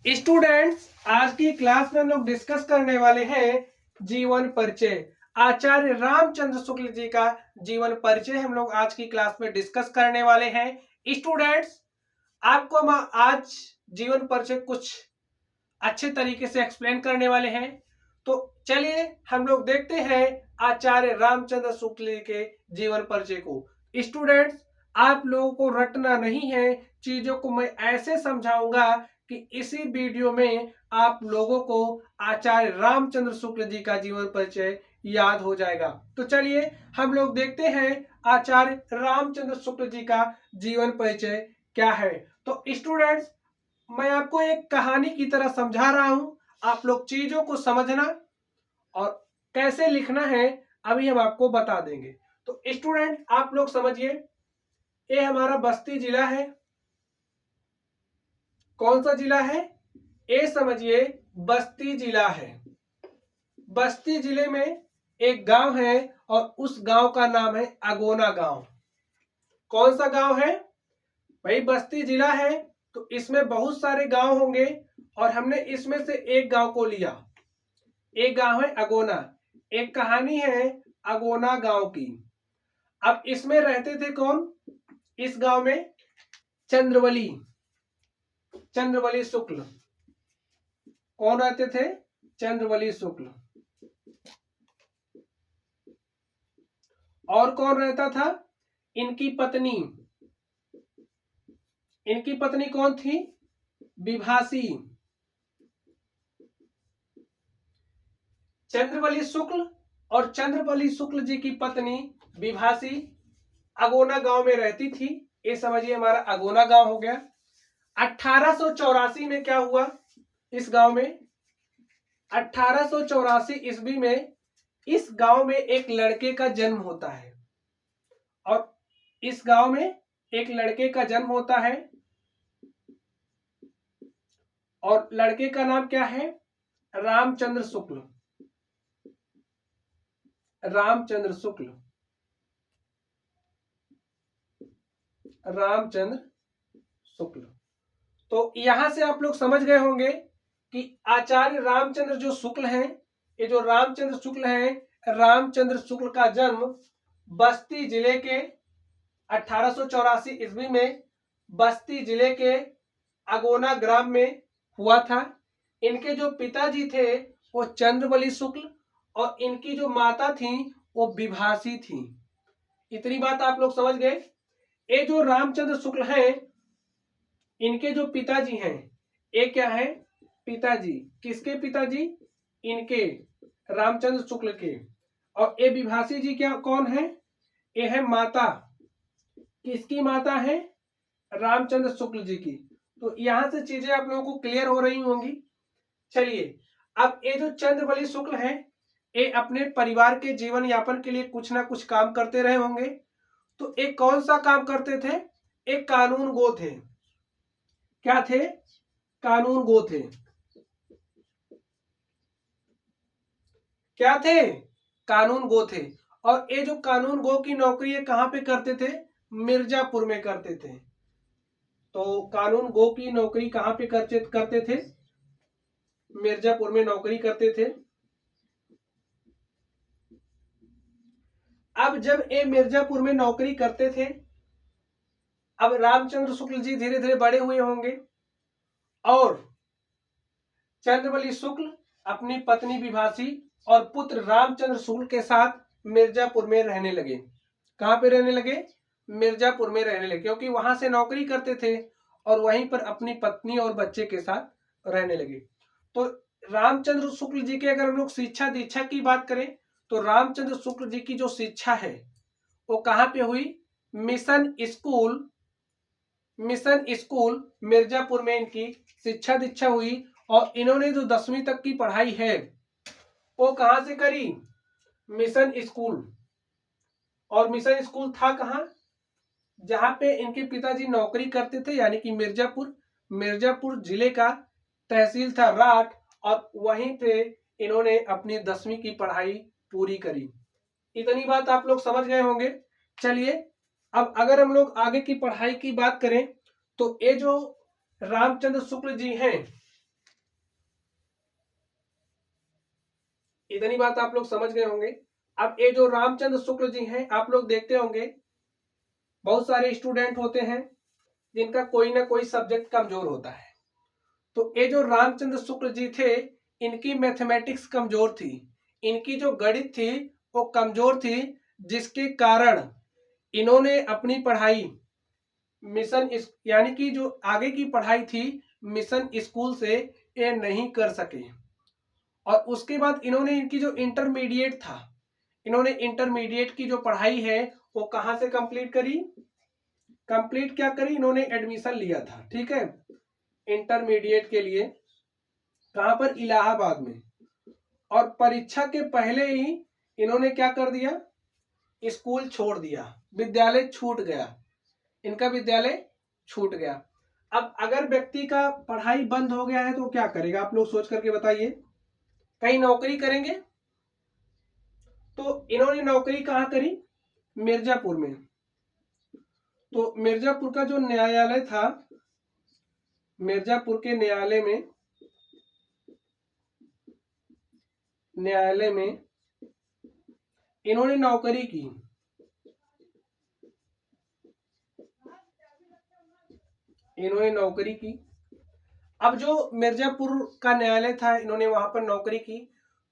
Students, आज की class में हम लोग डिस्कस करने वाले हैं जीवन परिचय। आचार्य रामचंद्र शुक्ल जी का जीवन परिचय हम लोग आज की क्लास में डिस्कस करने वाले हैं। स्टूडेंट्स, आपको हम आज जीवन परिचय कुछ अच्छे तरीके से एक्सप्लेन करने वाले हैं। तो चलिए हम लोग देखते हैं आचार्य रामचंद्र शुक्ल जी के जीवन परिचय को। स्टूडेंट्स, आप लोगों को रटना नहीं है, चीजों को मैं ऐसे समझाऊंगा कि इसी वीडियो में आप लोगों को आचार्य रामचंद्र शुक्ल जी का जीवन परिचय याद हो जाएगा। तो चलिए हम लोग देखते हैं आचार्य रामचंद्र शुक्ल जी का जीवन परिचय क्या है। तो स्टूडेंट्स, मैं आपको एक कहानी की तरह समझा रहा हूं, आप लोग चीजों को समझना और कैसे लिखना है अभी हम आपको बता देंगे। तो स्टूडेंट, आप लोग समझिए, ये हमारा बस्ती जिला है। कौन सा जिला है? ये समझिए बस्ती जिला है। बस्ती जिले में एक गांव है और उस गांव का नाम है अगोना गांव। कौन सा गांव है भाई? बस्ती जिला है तो इसमें बहुत सारे गांव होंगे और हमने इसमें से एक गांव को लिया। एक गांव है अगोना। एक कहानी है अगोना गांव की। अब इसमें रहते थे कौन? इस गांव में चंद्रवली चंद्रवली शुक्ल। कौन रहते थे? चंद्रवली शुक्ल। और कौन रहता था? इनकी पत्नी। इनकी पत्नी कौन थी? विभासी। चंद्रवली शुक्ल और चंद्रवली शुक्ल जी की पत्नी विभासी अगोना गांव में रहती थी। ये समझिए हमारा अगोना गांव हो गया। 1884 में क्या हुआ इस गांव में? 1884 ईस्वी में इस गांव में एक लड़के का जन्म होता है और इस गांव में एक लड़के का जन्म होता है और लड़के का नाम क्या है? रामचंद्र शुक्ल। रामचंद्र शुक्ल। रामचंद्र शुक्ल। तो यहां से आप लोग समझ गए होंगे कि आचार्य रामचंद्र जो शुक्ल हैं, ये जो रामचंद्र शुक्ल हैं, रामचंद्र शुक्ल का जन्म बस्ती जिले के 1884 ईस्वी में बस्ती जिले के अगोना ग्राम में हुआ था। इनके जो पिताजी थे वो चंद्रवली शुक्ल और इनकी जो माता थी वो विभासी थी। इतनी बात आप लोग समझ गए। ये जो रामचंद्र शुक्ल हैं, इनके जो पिताजी हैं, ये क्या है? पिताजी। किसके पिताजी? इनके, रामचंद्र शुक्ल के। और ये विभासी जी क्या कौन है? ये है माता। किसकी माता है? रामचंद्र शुक्ल जी की। तो यहां से चीजें आप लोगों को क्लियर हो रही होंगी। चलिए, अब ये जो चंद्रवली शुक्ल है, ये अपने परिवार के जीवन यापन के लिए कुछ ना कुछ काम करते रहे होंगे। तो एक कौन सा काम करते थे? एक कानून गो थे। क्या थे? कानून गो थे। क्या थे? कानून गो थे। और ये जो कानून गो की नौकरी है कहां पे करते थे? मिर्जापुर में करते थे। तो कानून गो की नौकरी कहां पे करते थे? मिर्जापुर में नौकरी करते थे। अब जब ये मिर्जापुर में नौकरी करते थे, अब रामचंद्र शुक्ल जी धीरे धीरे बड़े हुए होंगे और चंद्रवली शुक्ल अपनी पत्नी विभासी और पुत्र रामचंद्र शुक्ल के साथ मिर्जापुर में रहने लगे। कहां पे रहने लगे? मिर्जापुर में रहने लगे, क्योंकि वहां से नौकरी करते थे और वहीं पर अपनी पत्नी और बच्चे के साथ रहने लगे। तो रामचंद्र शुक्ल जी के अगर हम लोग शिक्षा दीक्षा की बात करें तो रामचंद्र शुक्ल जी की जो शिक्षा है वो कहां पे हुई? मिशन स्कूल मिर्जापुर में इनकी शिक्षा दीक्षा हुई। और इन्होंने जो 10वीं तक की पढ़ाई है वो कहां से करी? Mission school. और मिशन स्कूल था कहां? जहां पे इनके पिताजी नौकरी करते थे, यानी कि मिर्जापुर जिले का तहसील था राठ, और वहीं पे इन्होंने अपनी 10वीं की पढ़ाई पूरी करी। इतनी बात आप लोग समझ गए होंगे। चलिए, अब अगर हम लोग आगे की पढ़ाई की बात करें तो ये जो रामचंद्र शुक्ल जी हैं, इतनी बात आप लोग समझ गए होंगे। अब ये जो रामचंद्र शुक्ल जी हैं, आप लोग देखते होंगे बहुत सारे स्टूडेंट होते हैं जिनका कोई ना कोई सब्जेक्ट कमजोर होता है। तो ये जो रामचंद्र शुक्ल जी थे, इनकी मैथमेटिक्स कमजोर थी, इनकी जो गणित थी वो कमजोर थी, जिसके कारण इन्होंने अपनी पढ़ाई मिशन यानी कि जो आगे की पढ़ाई थी मिशन स्कूल से ये नहीं कर सके। और उसके बाद इन्होंने इनकी जो इंटरमीडिएट था, इन्होंने इंटरमीडिएट की जो पढ़ाई है वो कहां से कंप्लीट करी, कंप्लीट क्या करी, इन्होंने एडमिशन लिया था, ठीक है, इंटरमीडिएट के लिए कहां पर, इलाहाबाद में। और परीक्षा के पहले ही इन्होंने क्या कर दिया, स्कूल छोड़ दिया, विद्यालय छूट गया, इनका विद्यालय छूट गया। अब अगर व्यक्ति का पढ़ाई बंद हो गया है तो क्या करेगा, आप लोग सोच करके बताइए। कहीं नौकरी करेंगे? तो इन्होंने नौकरी कहां करी, मिर्जापुर में। तो मिर्जापुर का जो न्यायालय था, मिर्जापुर के न्यायालय में इन्होंने नौकरी की। इन्होंने नौकरी की। अब जो मिर्जापुर का न्यायालय था, इन्होंने वहां पर नौकरी की।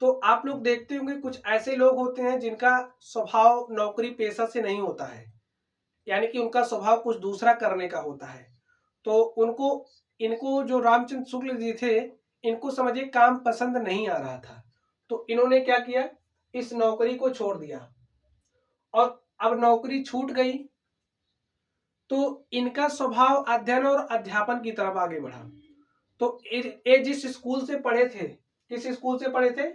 तो आप लोग देखते होंगे कुछ ऐसे लोग होते हैं जिनका स्वभाव नौकरी पेशा से नहीं होता है, यानी कि उनका स्वभाव कुछ दूसरा करने का होता है। तो उनको इनको जो रामचंद्र शुक्ल जी थे, इनको समझिए काम पसंद नहीं आ रहा था, तो इन्होंने क्या किया, इस नौकरी को छोड़ दिया। और अब नौकरी छूट गई तो इनका स्वभाव अध्ययन और अध्यापन की तरफ आगे बढ़ा। तो ये जिस स्कूल से पढ़े थे, किस स्कूल से पढ़े थे,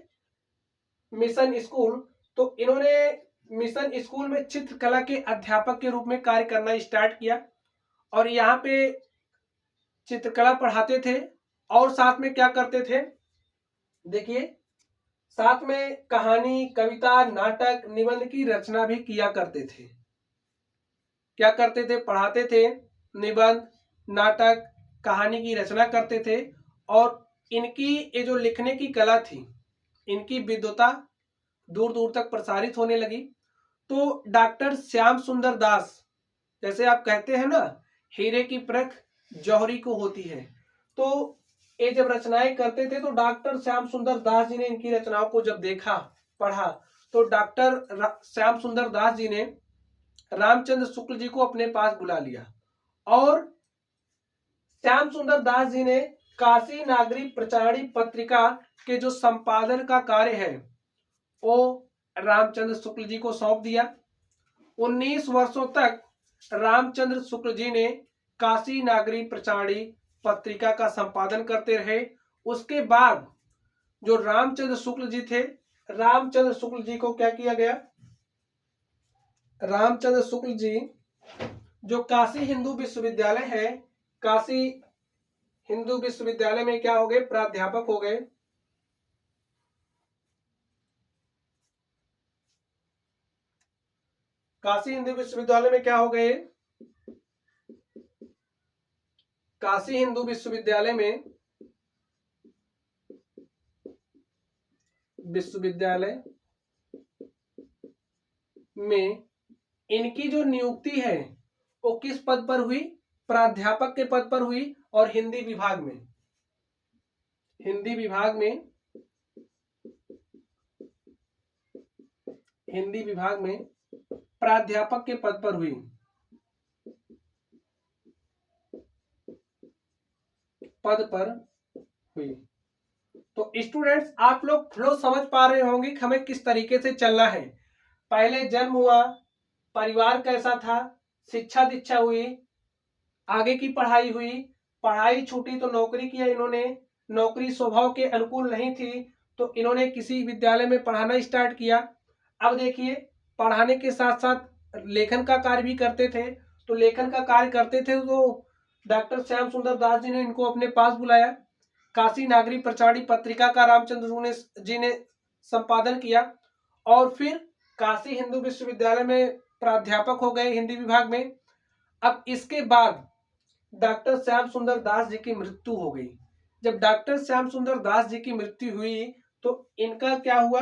मिशन स्कूल। तो इन्होंने मिशन स्कूल में चित्रकला के अध्यापक के रूप में कार्य करना स्टार्ट किया। और यहाँ पे चित्रकला पढ़ाते थे और साथ में क्या करते थे, देखिए, साथ में कहानी, कविता, नाटक, निबंध की रचना भी किया करते थे। क्या करते थे, पढ़ाते थे, निबंध, नाटक, कहानी की रचना करते थे। और इनकी ये जो लिखने की कला थी, इनकी विद्वता दूर दूर तक प्रसारित होने लगी। तो डॉक्टर श्याम सुंदर दास, जैसे आप कहते हैं ना, हीरे की परख जौहरी को होती है, तो ये जब रचनाएं करते थे तो डॉक्टर श्याम सुंदर दास जी ने इनकी रचनाओं को जब देखा, पढ़ा, तो डॉक्टर श्याम सुंदर दास जी ने रामचंद्र शुक्ल जी को अपने पास बुला लिया। और श्याम सुंदर दास जी ने काशी नागरिक प्रचारणी पत्रिका के जो संपादन का कार्य है वो रामचंद्र शुक्ल जी को सौंप दिया। 19 वर्षों तक रामचंद्र शुक्ल जी ने काशी नागरिक प्रचारणी पत्रिका का संपादन करते रहे। उसके बाद जो रामचंद्र शुक्ल जी थे, रामचंद्र शुक्ल जी को क्या किया गया, रामचंद्र शुक्ल जी जो काशी हिंदू विश्वविद्यालय है, काशी हिंदू विश्वविद्यालय में क्या हो गए, प्राध्यापक हो गए। काशी हिंदू विश्वविद्यालय में क्या हो गए, काशी हिंदू विश्वविद्यालय में इनकी जो नियुक्ति है वो किस पद पर हुई, प्राध्यापक के पद पर हुई। और हिंदी विभाग में, हिंदी विभाग में, हिंदी विभाग में प्राध्यापक के पद पर हुई, पद पर हुई। तो स्टूडेंट्स, आप लोग फ्लो समझ पा रहे होंगे कि हमें किस तरीके से चलना है। पहले जन्म हुआ, परिवार कैसा था, शिक्षा दीक्षा हुई, आगे की पढ़ाई हुई, पढ़ाई छूटी तो नौकरी किया इन्होंने, नौकरी स्वभाव के अनुकूल नहीं थी तो इन्होंने किसी विद्यालय में पढ़ाना स्टार्ट किया। अब देखिए, पढ़ाने के साथ साथ लेखन का कार्य भी करते थे। तो लेखन का कार्य करते थे तो डॉक्टर श्याम सुंदर दास जी ने इनको अपने पास बुलाया। काशी नागरिक प्रचारणी पत्रिका का रामचंद्र जी ने संपादन किया। और फिर काशी हिंदू विश्वविद्यालय में प्राध्यापक हो गए हिंदी विभाग में। अब इसके बाद डॉक्टर श्याम सुंदर दास जी की मृत्यु हो गई। जब डॉक्टर श्याम सुंदर दास जी की मृत्यु हुई तो इनका क्या हुआ,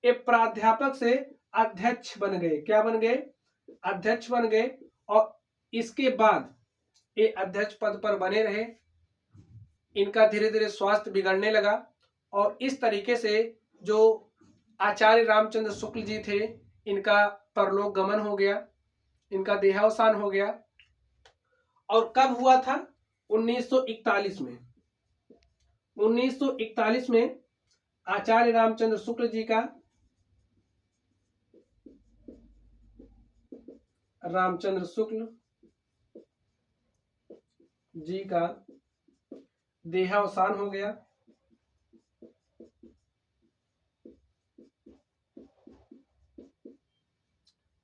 ये प्राध्यापक से अध्यक्ष बन गए। क्या बन गए, अध्यक्ष बन गए। और इसके बाद ये अध्यक्ष पद पर बने रहे। इनका धीरे धीरे स्वास्थ्य बिगड़ने लगा और इस तरीके से जो आचार्य रामचंद्र शुक्ल जी थे, इनका परलोक गमन हो गया, इनका देहावसान हो गया। और कब हुआ था, 1941 में। 1941 में आचार्य रामचंद्र शुक्ल जी का, रामचंद्र शुक्ल जी का देहावसान हो गया।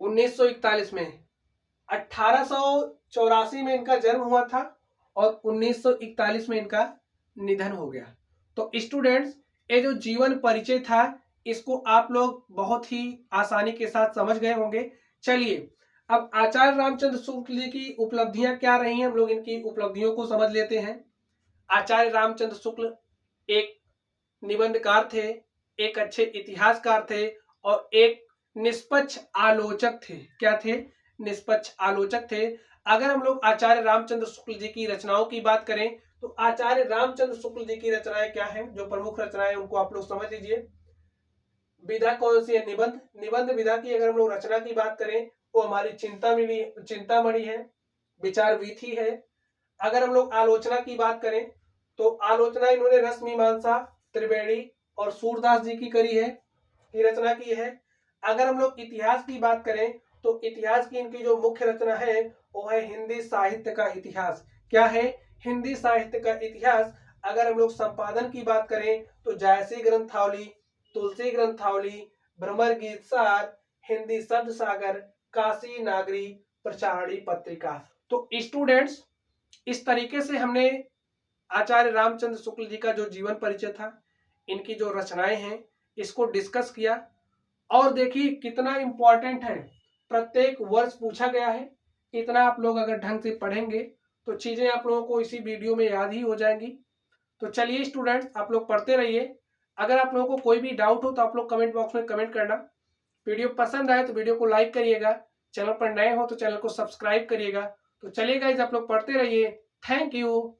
1941 में, 1884 में इनका जन्म हुआ था और 1941 में इनका निधन हो गया। तो स्टूडेंट्स, ये जो जीवन परिचय था, इसको आप लोग बहुत ही आसानी के साथ समझ गए होंगे। चलिए अब आचार्य रामचंद्र शुक्ल जी की उपलब्धियां क्या रही हैं, हम लोग इनकी उपलब्धियों को समझ लेते हैं। आचार्य रामचंद्र शुक्ल एक निबंधकार थे, एक अच्छे इतिहासकार थे और एक निष्पक्ष आलोचक थे। क्या थे, निष्पक्ष आलोचक थे। अगर हम लोग आचार्य रामचंद्र शुक्ल जी की रचनाओं की बात करें तो आचार्य रामचंद्र शुक्ल जी की रचनाएं क्या हैं, जो प्रमुख रचनाएं उनको आप लोग समझ लीजिए। विधा कौन सी है, निबंध। निबंध विधा की अगर हम लोग रचना की बात करें वो हमारी चिंतामणि है, विचार वीथी है। अगर हम लोग आलोचना की बात करें तो आलोचना इन्होंने रस मीमांसा, त्रिवेणी और सूरदास जी की करी है, की रचना की है। अगर हम लोग इतिहास की बात करें तो इतिहास की इनकी जो मुख्य रचना है वो है हिंदी साहित्य का इतिहास। क्या है, हिंदी साहित्य का इतिहास। अगर हम लोग संपादन की बात करें तो जायसी ग्रंथावली, तुलसी ग्रंथावली, भ्रमर गीत सार, हिंदी शब्द सागर, काशी नागरी, प्रचारणी पत्रिका। तो स्टूडेंट्स, इस तरीके से हमने आचार्य रामचंद्र शुक्ल जी का जो जीवन परिचय था, इनकी जो रचनाएं हैं, इसको डिस्कस किया। और देखिए कितना इंपॉर्टेंट है, प्रत्येक वर्ष पूछा गया है। इतना आप लोग अगर ढंग से पढ़ेंगे तो चीजें आप लोगों को इसी वीडियो में याद ही हो जाएंगी। तो चलिए स्टूडेंट्स, आप लोग पढ़ते रहिए। अगर आप लोगों को कोई भी डाउट हो तो आप लोग कमेंट बॉक्स में कमेंट करना। वीडियो पसंद आए तो वीडियो को लाइक करिएगा, चैनल पर नए हो तो चैनल को सब्सक्राइब करिएगा। तो चलिए गाइस, आप लोग पढ़ते रहिए। Thank you.